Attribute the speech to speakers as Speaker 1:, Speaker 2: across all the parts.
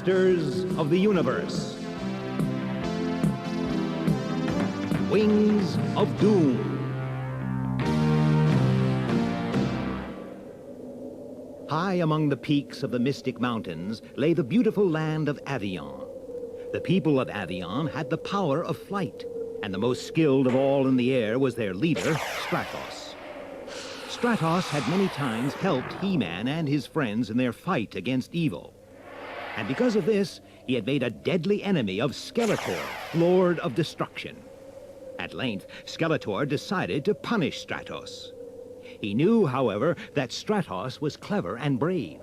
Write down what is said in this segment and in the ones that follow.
Speaker 1: masters of the universe. Wings of Doom. High among the peaks of the Mystic Mountains lay the beautiful land of Avion. The people of Avion had the power of flight, and the most skilled of all in the air was their leader, Stratos. Stratos had many times helped He-Man and his friends in their fight against evil. And because of this, he had made a deadly enemy of Skeletor, Lord of Destruction. At length, Skeletor decided to punish Stratos. He knew, however, that Stratos was clever and brave.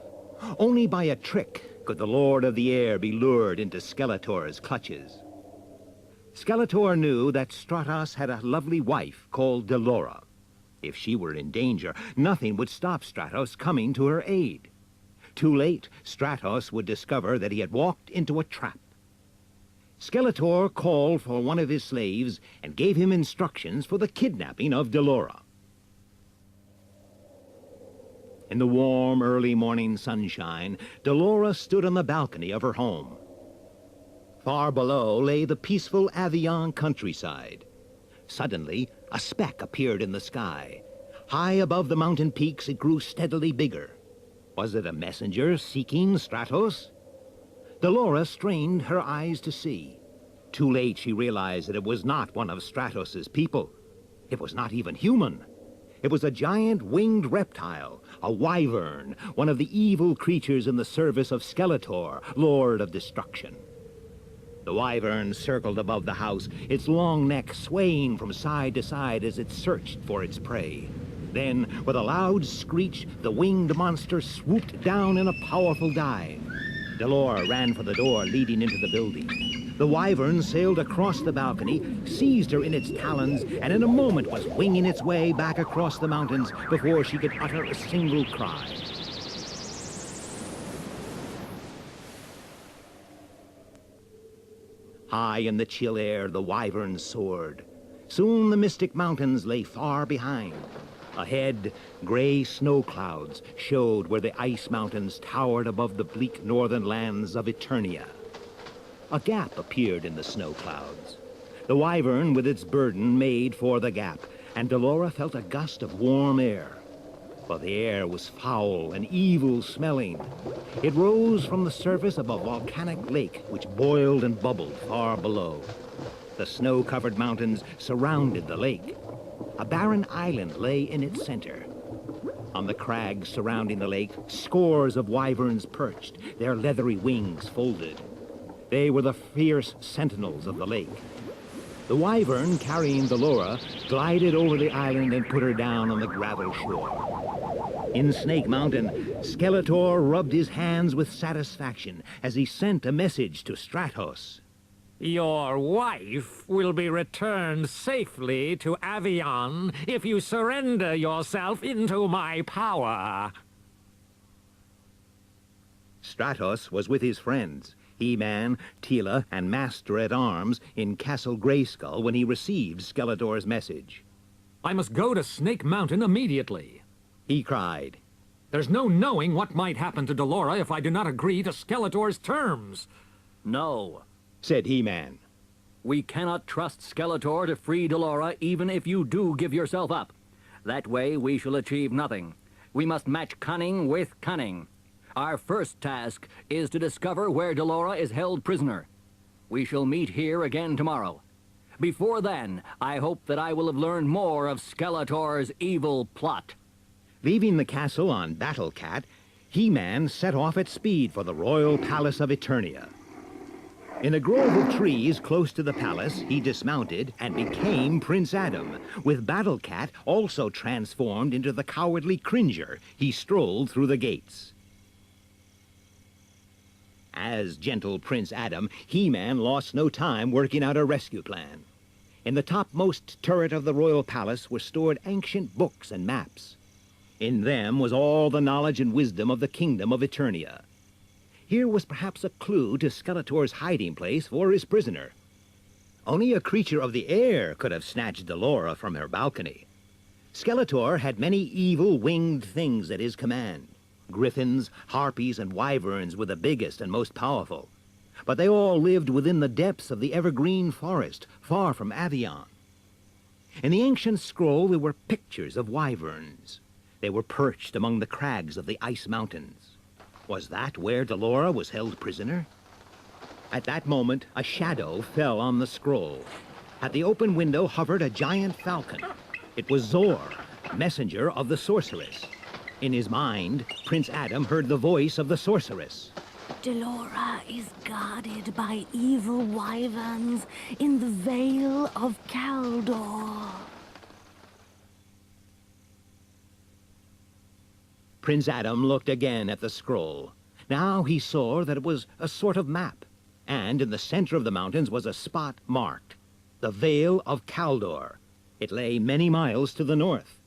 Speaker 1: Only by a trick could the Lord of the Air be lured into Skeletor's clutches. Skeletor knew that Stratos had a lovely wife called Delora. If she were in danger, nothing would stop Stratos coming to her aid. Too late, Stratos would discover that he had walked into a trap. Skeletor called for one of his slaves and gave him instructions for the kidnapping of Delora. In the warm, early morning sunshine, Delora stood on the balcony of her home. Far below lay the peaceful Avion countryside. Suddenly, a speck appeared in the sky. High above the mountain peaks, it grew steadily bigger. Was it a messenger seeking Stratos? Delora strained her eyes to see. Too late, she realized that it was not one of Stratos's people. It was not even human. It was a giant winged reptile, a wyvern, one of the evil creatures in the service of Skeletor, Lord of Destruction. The wyvern circled above the house, its long neck swaying from side to side as it searched for its prey. Then, with a loud screech, the winged monster swooped down in a powerful dive. Delora ran for the door leading into the building. The wyvern sailed across the balcony, seized her in its talons, and in a moment was winging its way back across the mountains before she could utter a single cry. High in the chill air, the wyvern soared. Soon the Mystic Mountains lay far behind. Ahead, gray snow clouds showed where the ice mountains towered above the bleak northern lands of Eternia. A gap appeared in the snow clouds. The wyvern with its burden made for the gap, and Delora felt a gust of warm air. But the air was foul and evil-smelling. It rose from the surface of a volcanic lake which boiled and bubbled far below. The snow-covered mountains surrounded the lake. A barren island lay in its center. On the crags surrounding the lake, scores of wyverns perched, their leathery wings folded. They were the fierce sentinels of the lake. The wyvern, carrying Delora, glided over the island and put her down on the gravel shore. In Snake Mountain, Skeletor rubbed his hands with satisfaction as he sent a message to Stratos.
Speaker 2: Your wife will be returned safely to Avion if you surrender yourself into my power.
Speaker 1: Stratos was with his friends, He-Man, Teela, and Master-at-Arms in Castle Grayskull when he received Skeletor's message.
Speaker 2: I must go to Snake Mountain immediately,
Speaker 1: he cried.
Speaker 2: There's no knowing what might happen to Delora if I do not agree to Skeletor's terms.
Speaker 3: No,
Speaker 1: said He-Man.
Speaker 3: We cannot trust Skeletor to free Delora even if you do give yourself up. That way we shall achieve nothing. We must match cunning with cunning. Our first task is to discover where Delora is held prisoner. We shall meet here again tomorrow. Before then, I hope that I will have learned more of Skeletor's evil plot.
Speaker 1: Leaving the castle on Battle Cat, He-Man set off at speed for the royal palace of Eternia. In a grove of trees close to the palace, he dismounted and became Prince Adam. With Battle Cat also transformed into the cowardly Cringer, he strolled through the gates. As gentle Prince Adam, He-Man lost no time working out a rescue plan. In the topmost turret of the royal palace were stored ancient books and maps. In them was all the knowledge and wisdom of the kingdom of Eternia. Here was perhaps a clue to Skeletor's hiding place for his prisoner. Only a creature of the air could have snatched Delora from her balcony. Skeletor had many evil winged things at his command. Griffins, harpies, and wyverns were the biggest and most powerful. but they all lived within the depths of the evergreen forest, far from Avion. In the ancient scroll there were pictures of wyverns. They were perched among the crags of the ice mountains. Was that where Delora was held prisoner? At that moment, a shadow fell on the scroll. At the open window hovered a giant falcon. It was Zor, messenger of the sorceress. In his mind, Prince Adam heard the voice of the sorceress.
Speaker 4: Delora is guarded by evil wyverns in the Vale of Caldor.
Speaker 1: Prince Adam looked again at the scroll. Now he saw that it was a sort of map, and in the center of the mountains was a spot marked, the Vale of Caldor. It lay many miles to the north.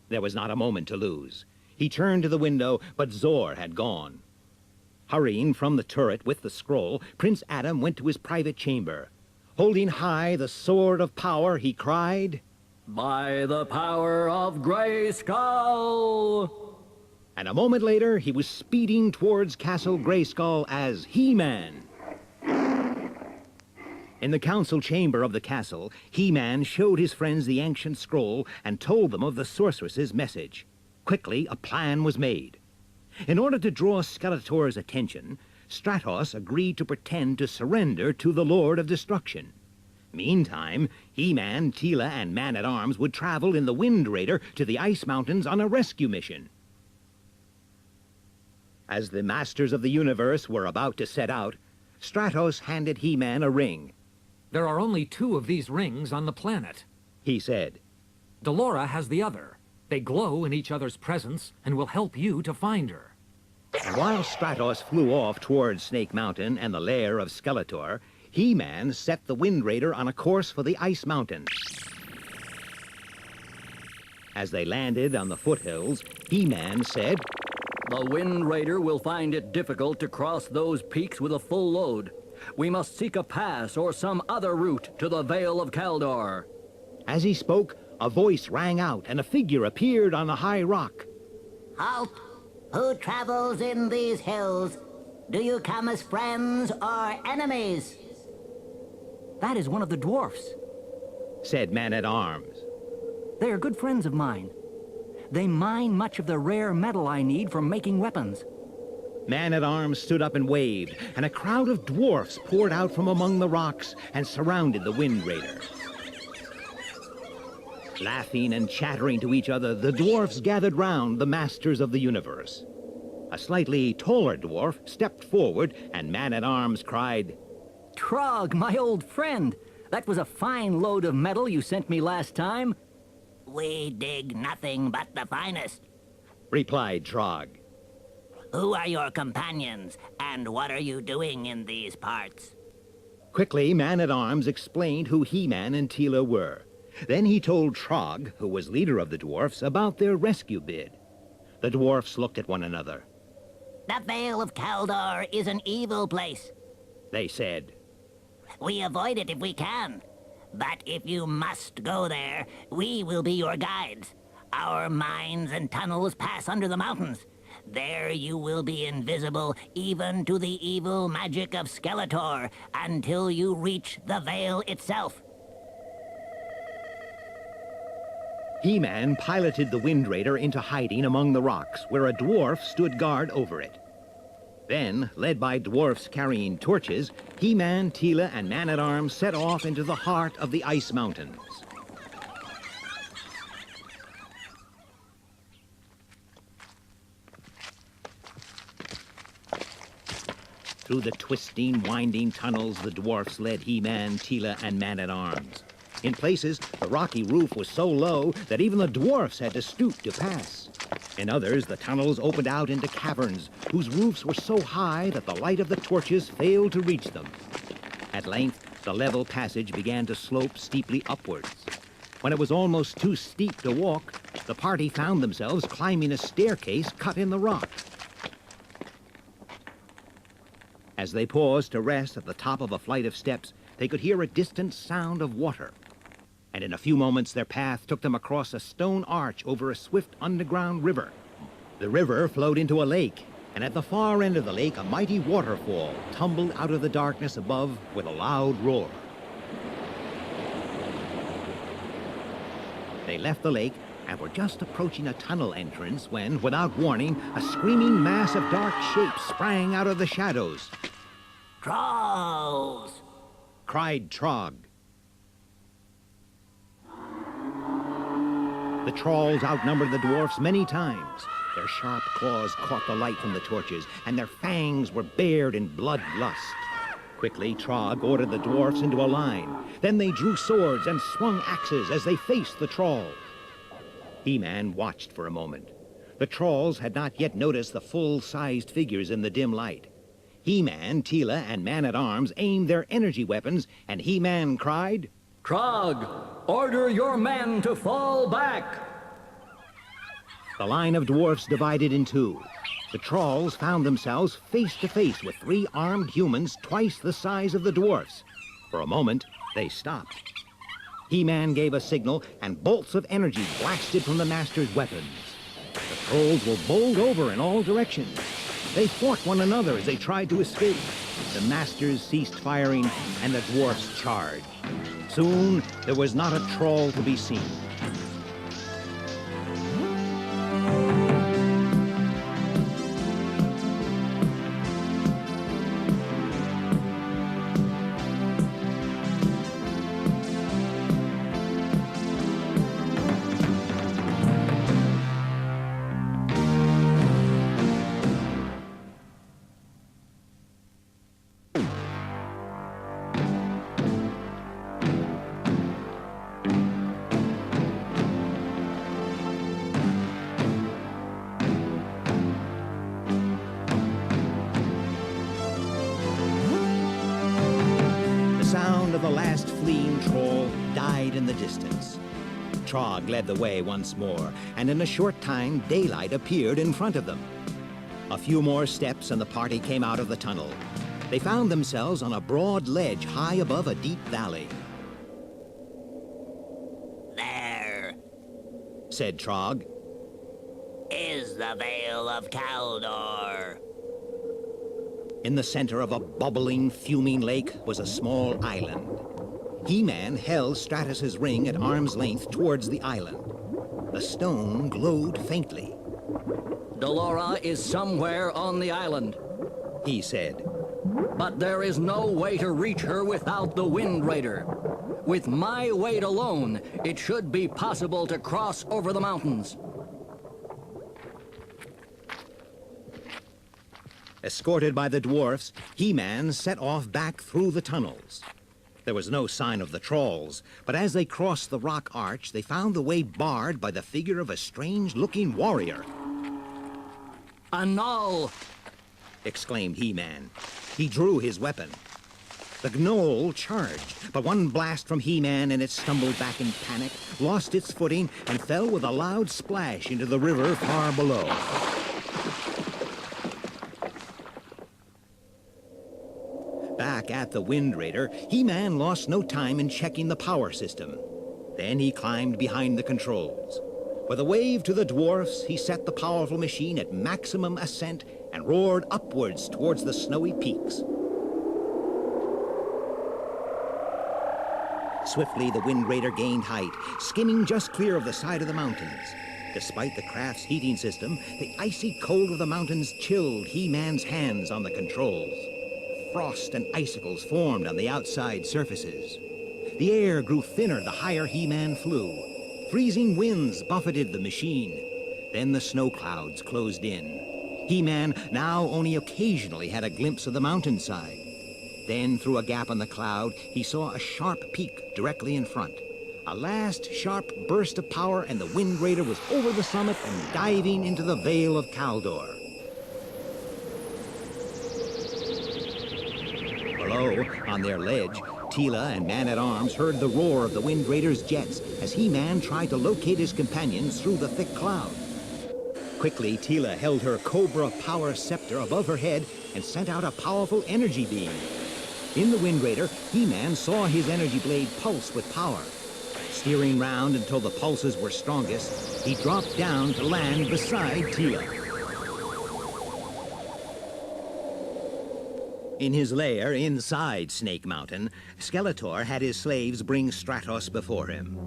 Speaker 1: There was not a moment to lose. He turned to the window, but Zor had gone. Hurrying from the turret with the scroll, Prince Adam went to his private chamber. Holding high the sword of power, he cried,
Speaker 3: "By the power of Grayskull!"
Speaker 1: And a moment later, he was speeding towards Castle Grayskull as He-Man. In the council chamber of the castle, He-Man showed his friends the ancient scroll and told them of the sorceress's message. Quickly, a plan was made. In order to draw Skeletor's attention, Stratos agreed to pretend to surrender to the Lord of Destruction. Meantime, He-Man, Teela, and Man-at-Arms would travel in the Wind Raider to the Ice Mountains on a rescue mission. As the Masters of the Universe were about to set out, Stratos handed He-Man a ring.
Speaker 2: There are only 2 of these rings on the planet.
Speaker 1: He said,
Speaker 2: Delora has the other. They glow in each other's presence and will help you to find her.
Speaker 1: And while Stratos flew off towards Snake Mountain and the lair of Skeletor, He-Man set the Wind Raider on a course for the Ice Mountains. As they landed on the foothills, He-Man said,
Speaker 3: "The Wind Raider will find it difficult to cross those peaks with a full load. We must seek a pass or some other route to the Vale of Caldor."
Speaker 1: As he spoke, a voice rang out and a figure appeared on a high rock.
Speaker 5: Halt! Who travels in these hills? Do you come as friends or enemies?
Speaker 3: That is one of the dwarfs.
Speaker 1: Said Man-at-Arms.
Speaker 3: They are good friends of mine. They mine much of the rare metal I need for making weapons.
Speaker 1: Man-at-Arms stood up and waved, and a crowd of dwarfs poured out from among the rocks and surrounded the Wind Raider. Laughing and chattering to each other, the dwarfs gathered round the Masters of the Universe. A slightly taller dwarf stepped forward, and Man-at-Arms cried,
Speaker 3: "Trog, my old friend! That was a fine load of metal you sent me last time."
Speaker 5: We dig nothing but the finest.
Speaker 1: replied Trog.
Speaker 5: Who are your companions, and what are you doing in these parts?
Speaker 1: Quickly, Man-at-Arms explained who He-Man and Teela were. Then he told Trog, who was leader of the dwarfs, about their rescue bid. The dwarfs looked at one another.
Speaker 5: The Vale of Caldor is an evil place.
Speaker 1: They said,
Speaker 5: We avoid it if we can. But if you must go there, we will be your guides. Our mines and tunnels pass under the mountains. There you will be invisible even to the evil magic of Skeletor until you reach the Vale itself.
Speaker 1: He-Man piloted the Wind Raider into hiding among the rocks, where a dwarf stood guard over it. Then, led by dwarfs carrying torches, He-Man, Teela, and Man-at-Arms set off into the heart of the Ice Mountains. Through the twisting, winding tunnels, the dwarfs led He-Man, Teela, and Man-at-Arms. In places, the rocky roof was so low that even the dwarfs had to stoop to pass. In others, the tunnels opened out into caverns, whose roofs were so high that the light of the torches failed to reach them. At length, the level passage began to slope steeply upwards. When it was almost too steep to walk, the party found themselves climbing a staircase cut in the rock. As they paused to rest at the top of a flight of steps, they could hear a distant sound of water. And in a few moments, their path took them across a stone arch over a swift underground river. The river flowed into a lake, and at the far end of the lake, a mighty waterfall tumbled out of the darkness above with a loud roar. They left the lake and were just approaching a tunnel entrance when, without warning, a screaming mass of dark shapes sprang out of the shadows.
Speaker 5: Trolls!
Speaker 1: Cried Trog. The trolls outnumbered the dwarfs many times. Their sharp claws caught the light from the torches, and their fangs were bared in bloodlust. Quickly, Trog ordered the dwarfs into a line. Then they drew swords and swung axes as they faced the trolls. He-Man watched for a moment. The trolls had not yet noticed the full-sized figures in the dim light. He-Man, Tila, and Man-at-Arms aimed their energy weapons, and He-Man cried,
Speaker 3: Trog, order your men to fall back!
Speaker 1: The line of dwarfs divided in two. The trolls found themselves face to face with three armed humans twice the size of the dwarfs. For a moment, they stopped. He-Man gave a signal, and bolts of energy blasted from the Master's weapons. The trolls were bowled over in all directions. They fought one another as they tried to escape. The Masters ceased firing, and the dwarfs charged. Soon, there was not a troll to be seen. The last fleeing troll died in the distance. Trog led the way once more, and in a short time, daylight appeared in front of them. A few more steps and the party came out of the tunnel. They found themselves on a broad ledge high above a deep valley.
Speaker 5: There
Speaker 1: said Trog.
Speaker 5: is the Vale of Kaldor.
Speaker 1: In the center of a bubbling, fuming lake was a small island. He-Man held Stratos' ring at arm's length towards the island. The stone glowed faintly.
Speaker 3: Delora is somewhere on the island,
Speaker 1: he said.
Speaker 3: but there is no way to reach her without the Wind Raider. With my weight alone, it should be possible to cross over the mountains.
Speaker 1: Escorted by the dwarfs, He-Man set off back through the tunnels. There was no sign of the trolls, but as they crossed the rock arch, they found the way barred by the figure of a strange-looking warrior.
Speaker 3: A Gnoll!
Speaker 1: Exclaimed He-Man. He drew his weapon. The gnoll charged, but one blast from He-Man and it stumbled back in panic, lost its footing, and fell with a loud splash into the river far below. Back at the Wind Raider, He-Man lost no time in checking the power system. Then he climbed behind the controls. With a wave to the dwarfs, he set the powerful machine at maximum ascent and roared upwards towards the snowy peaks. Swiftly, the Wind Raider gained height, skimming just clear of the side of the mountains. Despite the craft's heating system, the icy cold of the mountains chilled He-Man's hands on the controls. Frost and icicles formed on the outside surfaces. The air grew thinner the higher He-Man flew. Freezing winds buffeted the machine. Then the snow clouds closed in. He-Man now only occasionally had a glimpse of the mountainside. Then, through a gap in the cloud, he saw a sharp peak directly in front. A last sharp burst of power, and the Wind Raider was over the summit and diving into the Vale of Kaldor. Below, on their ledge, Tila and Man-at-Arms heard the roar of the Wind Raider's jets as He-Man tried to locate his companions through the thick cloud. Quickly, Tila held her Cobra Power Scepter above her head and sent out a powerful energy beam. In the Wind Raider, He-Man saw his energy blade pulse with power. Steering round until the pulses were strongest, he dropped down to land beside Tila. In his lair inside Snake Mountain, Skeletor had his slaves bring Stratos before him.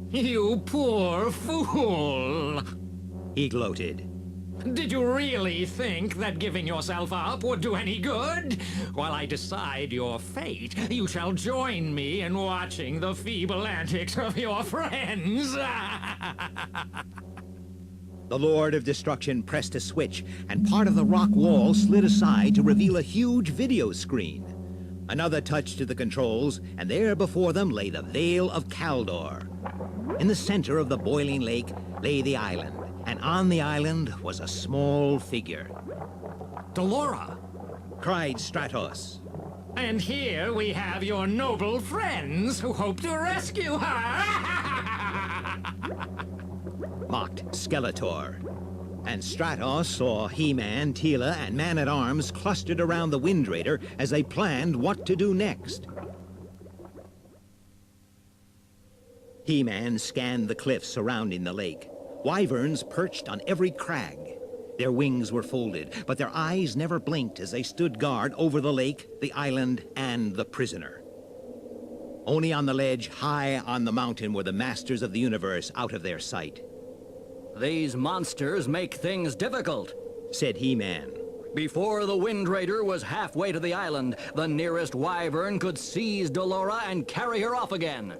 Speaker 2: You poor fool!
Speaker 1: He gloated.
Speaker 2: Did you really think that giving yourself up would do any good? While I decide your fate, you shall join me in watching the feeble antics of your friends.
Speaker 1: The Lord of Destruction pressed a switch, and part of the rock wall slid aside to reveal a huge video screen. Another touch to the controls, and there before them lay the Vale of Kaldor. In the center of the boiling lake lay the island, and on the island was a small figure.
Speaker 2: Delora!
Speaker 1: Cried Stratos.
Speaker 2: And here we have your noble friends who hope to rescue her!
Speaker 1: Mocked Skeletor. And Stratos saw He-Man, Teela, and Man-at-Arms clustered around the Wind Raider as they planned what to do next. He-Man scanned the cliffs surrounding the lake. Wyverns perched on every crag. Their wings were folded, but their eyes never blinked as they stood guard over the lake, the island, and the prisoner. Only on the ledge high on the mountain were the masters of the universe out of their sight.
Speaker 3: These monsters make things difficult,
Speaker 1: said He-Man.
Speaker 3: Before the Wind Raider was halfway to the island, the nearest Wyvern could seize Delora and carry her off again.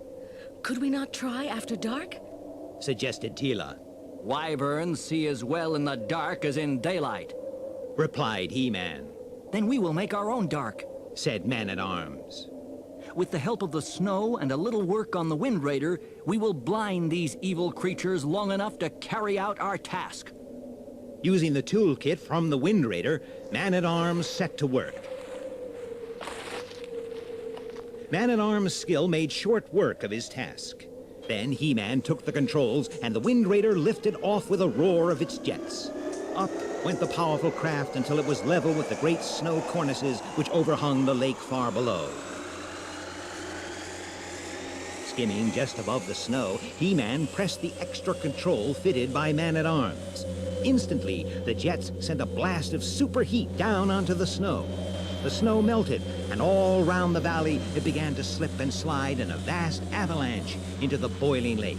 Speaker 6: Could we not try after dark?
Speaker 1: Suggested Teela.
Speaker 3: Wyverns see as well in the dark as in daylight,
Speaker 1: replied He-Man.
Speaker 3: Then we will make our own dark,
Speaker 1: said Man-at-Arms.
Speaker 3: With the help of the snow and a little work on the Wind Raider, we will blind these evil creatures long enough to carry out our task.
Speaker 1: Using the toolkit from the Wind Raider, Man-at-Arms set to work. Man-at-Arms' skill made short work of his task. Then He-Man took the controls, and the Wind Raider lifted off with a roar of its jets. Up went the powerful craft until it was level with the great snow cornices which overhung the lake far below. Skimming just above the snow, He-Man pressed the extra control fitted by Man-at-Arms. Instantly, the jets sent a blast of superheat down onto the snow. The snow melted, and all round the valley it began to slip and slide in a vast avalanche into the boiling lake.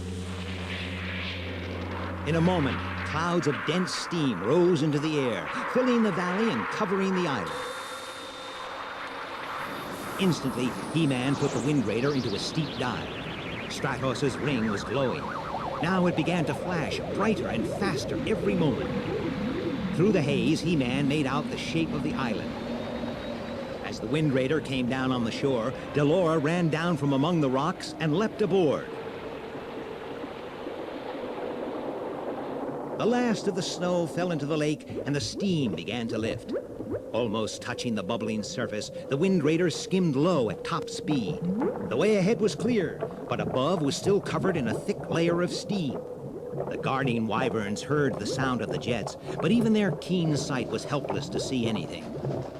Speaker 1: In a moment, clouds of dense steam rose into the air, filling the valley and covering the island. Instantly, He-Man put the Wind Raider into a steep dive. Stratos' ring was glowing. Now it began to flash brighter and faster every moment. Through the haze, He-Man made out the shape of the island. As the Wind Raider came down on the shore, Delora ran down from among the rocks and leapt aboard. The last of the snow fell into the lake, and the steam began to lift. Almost touching the bubbling surface, the Wind Raider skimmed low at top speed. The way ahead was clear, but above was still covered in a thick layer of steam. The guarding wyverns heard the sound of the jets, but even their keen sight was helpless to see anything.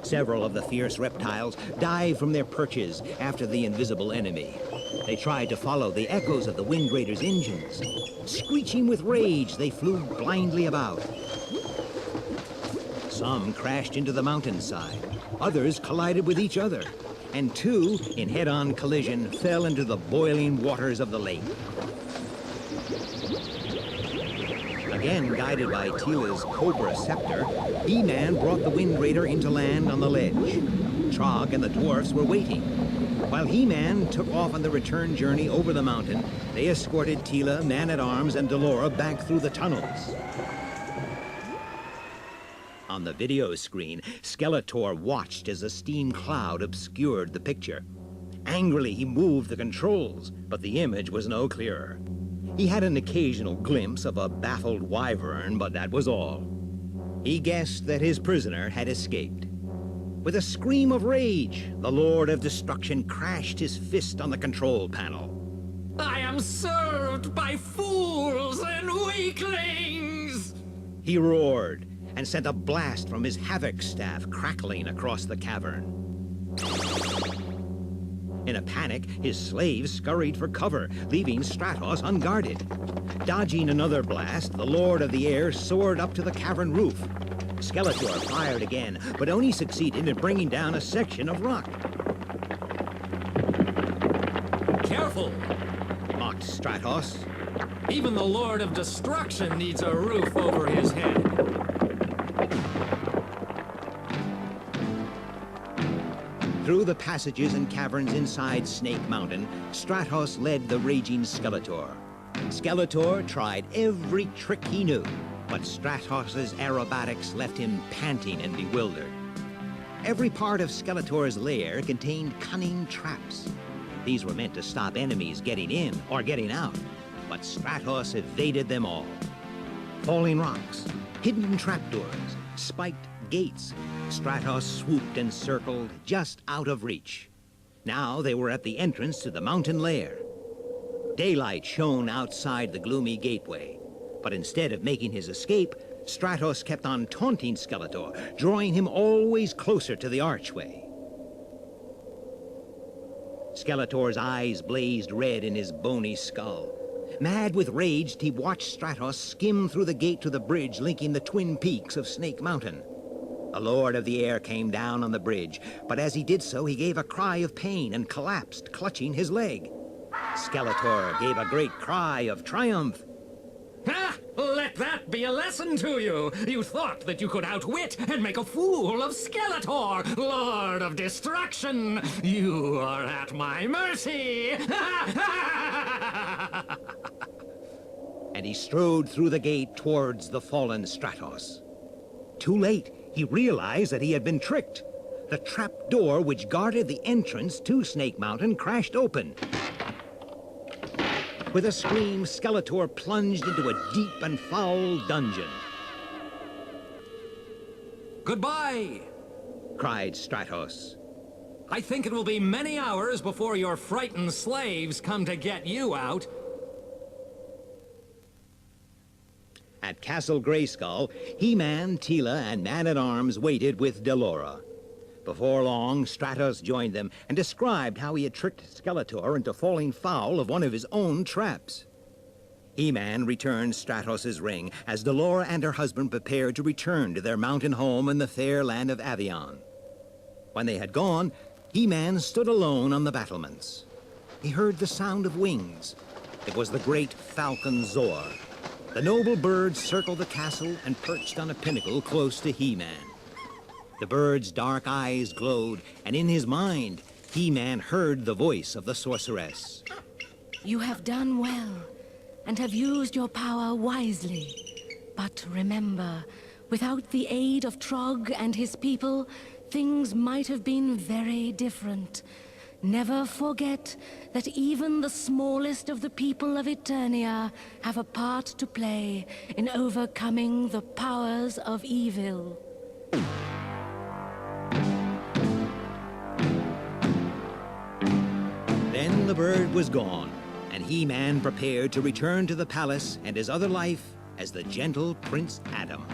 Speaker 1: Several of the fierce reptiles dived from their perches after the invisible enemy. They tried to follow the echoes of the Wind Raider's engines. Screeching with rage, they flew blindly about. Some crashed into the mountainside. Others collided with each other. And two, in head-on collision, fell into the boiling waters of the lake. Again guided by Teela's Cobra Scepter, He-Man brought the Wind Raider into land on the ledge. Trog and the dwarfs were waiting. While He-Man took off on the return journey over the mountain, they escorted Teela, Man-at-Arms, and Delora back through the tunnels. On the video screen, Skeletor watched as a steam cloud obscured the picture. Angrily, he moved the controls, but the image was no clearer. He had an occasional glimpse of a baffled wyvern, but that was all. He guessed that his prisoner had escaped. With a scream of rage, the Lord of Destruction crashed his fist on the control panel.
Speaker 2: I am served by fools and weaklings!
Speaker 1: He roared and sent a blast from his havoc staff crackling across the cavern. In a panic, his slaves scurried for cover, leaving Stratos unguarded. Dodging another blast, the Lord of the Air soared up to the cavern roof. Skeletor fired again, but only succeeded in bringing down a section of rock.
Speaker 2: Careful!
Speaker 1: Mocked Stratos.
Speaker 2: Even the Lord of Destruction needs a roof over his head.
Speaker 1: Through the passages and caverns inside Snake Mountain, Stratos led the raging Skeletor. Skeletor tried every trick he knew, but Stratos' aerobatics left him panting and bewildered. Every part of Skeletor's lair contained cunning traps. These were meant to stop enemies getting in or getting out, but Stratos evaded them all. Falling rocks, hidden trapdoors, spiked gates. Stratos swooped and circled just out of reach. Now they were at the entrance to the mountain lair. Daylight shone outside the gloomy gateway, but instead of making his escape, Stratos kept on taunting Skeletor, drawing him always closer to the archway. Skeletor's eyes blazed red in his bony skull. Mad with rage, he watched Stratos skim through the gate to the bridge linking the twin peaks of Snake Mountain. The Lord of the Air came down on the bridge, but as he did so, he gave a cry of pain and collapsed, clutching his leg. Skeletor gave a great cry of triumph.
Speaker 2: Ah! Let that be a lesson to you! You thought that you could outwit and make a fool of Skeletor, Lord of Destruction! You are at my mercy!
Speaker 1: And he strode through the gate towards the fallen Stratos. Too late, he realized that he had been tricked. The trap door which guarded the entrance to Snake Mountain crashed open. With a scream, Skeletor plunged into a deep and foul dungeon.
Speaker 2: Goodbye!
Speaker 1: Cried Stratos.
Speaker 2: I think it will be many hours before your frightened slaves come to get you out.
Speaker 1: At Castle Grayskull, He-Man, Teela, and Man-at-Arms waited with Delora. Before long, Stratos joined them and described how he had tricked Skeletor into falling foul of one of his own traps. He-Man returned Stratos' ring as Delora and her husband prepared to return to their mountain home in the fair land of Avion. When they had gone, He-Man stood alone on the battlements. He heard the sound of wings. It was the great falcon Zor. The noble bird circled the castle and perched on a pinnacle close to He-Man. The bird's dark eyes glowed, and in his mind, He-Man heard the voice of the sorceress.
Speaker 4: You have done well, and have used your power wisely. But remember, without the aid of Trog and his people, things might have been very different. Never forget that even the smallest of the people of Eternia have a part to play in overcoming the powers of evil.
Speaker 1: Then the bird was gone, and He-Man prepared to return to the palace and his other life as the gentle Prince Adam.